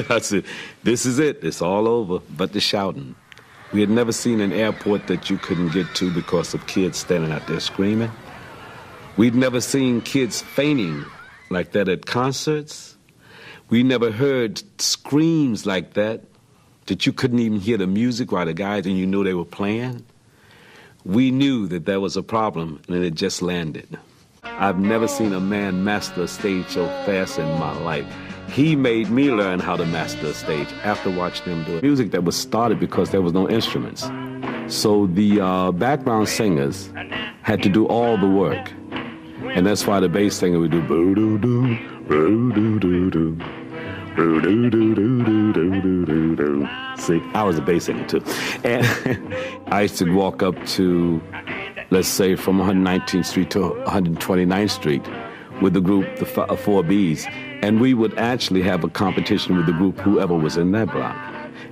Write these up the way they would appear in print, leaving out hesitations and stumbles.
I said, this is it. It's all over, but the shouting. We had never seen an airport that you couldn't get to because of kids standing out there screaming. We'd never seen kids fainting like that at concerts. We never heard screams like that you couldn't even hear the music while the guys and you knew they were playing. We knew that there was a problem, and it just landed. I've never seen a man master a stage so fast in my life. He made me learn how to master a stage after watching him do it. Music that was started because there was no instruments. So the background singers had to do all the work. And that's why the bass singer would do boo-doo-doo, boo-doo-doo-doo, boo-doo-doo-doo-doo-doo-doo-doo. See, I was a bass singer too. And I used to walk up to, let's say, from 119th Street to 129th Street with the group, the 4Bs, and we would actually have a competition with the group, whoever was in that block.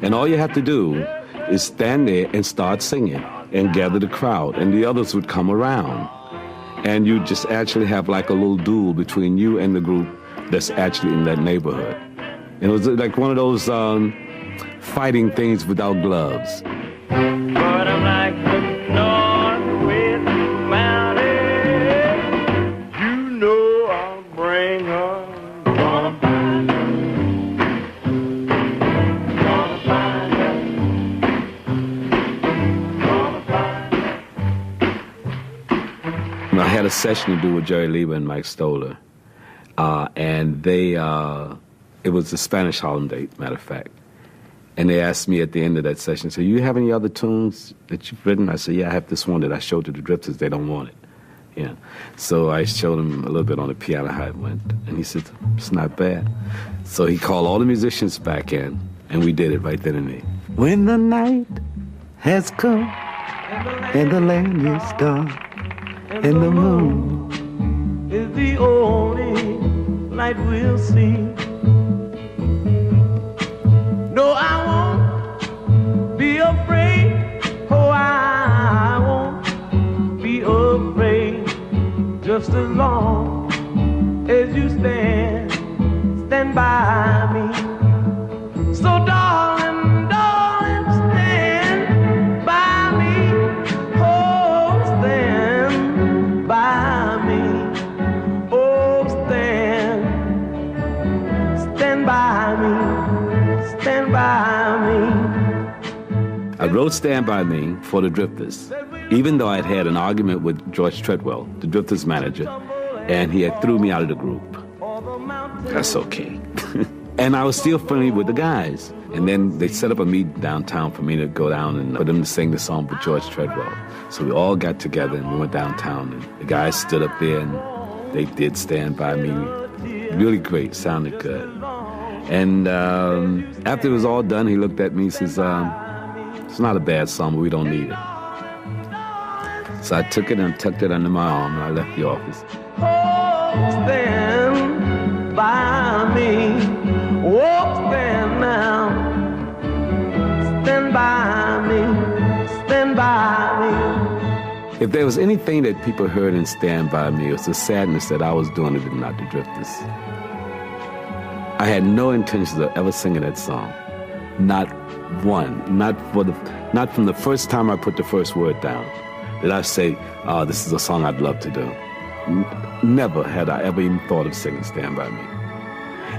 And all you have to do is stand there and start singing and gather the crowd, and the others would come around. And you just actually have like a little duel between you and the group that's actually in that neighborhood. And it was like one of those fighting things without gloves. But I'm like the northwest mountain. You know I'll bring her. Gonna find her. Gonna find her. Gonna find her. I had a session to do with Jerry Leiber and Mike Stoller. And they, it was the Spanish Harlem Date, matter of fact. And they asked me at the end of that session, so you have any other tunes that you've written? I said, yeah, I have this one that I showed to the Drifters. They don't want it. Yeah. So I showed him a little bit on the piano how it went. And he said, it's not bad. So he called all the musicians back in, and we did it right then and there. When the night has come, and the land is dark, and the moon is the only light we'll see. No, I won't be afraid. Oh, I won't be afraid. Just as long as you stand by me. So darling, darling, stand by me. Oh, stand by me. Oh, stand by me. Stand by me. I wrote Stand By Me for the Drifters, even though I'd had an argument with George Treadwell, the Drifters manager, and he had threw me out of the group. That's okay. And I was still friendly with the guys. And then they set up a meeting downtown for me to go down and for them to sing the song with George Treadwell. So we all got together and we went downtown, and the guys stood up there and they did Stand By Me. Really great, sounded good. And after it was all done, he looked at me and says, it's not a bad song, but we don't need it. So I took it and tucked it under my arm, and I left the office. Oh, stand by me. Oh, stand now. Stand by me. Stand by me. If there was anything that people heard in Stand By Me, it was the sadness that I was doing it and not the Drifters. I had no intentions of ever singing that song. Not one. Not from the first time I put the first word down did I say, oh, this is a song I'd love to do. Never had I ever even thought of singing Stand By Me.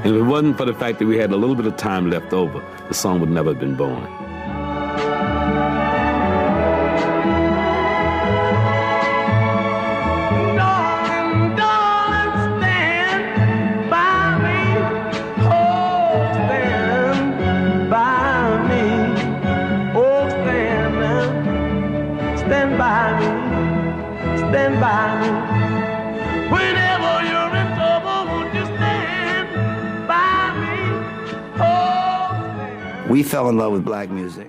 And if it wasn't for the fact that we had a little bit of time left over, the song would never have been born. Stand by me, stand by me. Whenever you're in trouble, won't you stand by me? Oh, stand. We fell in love with black music.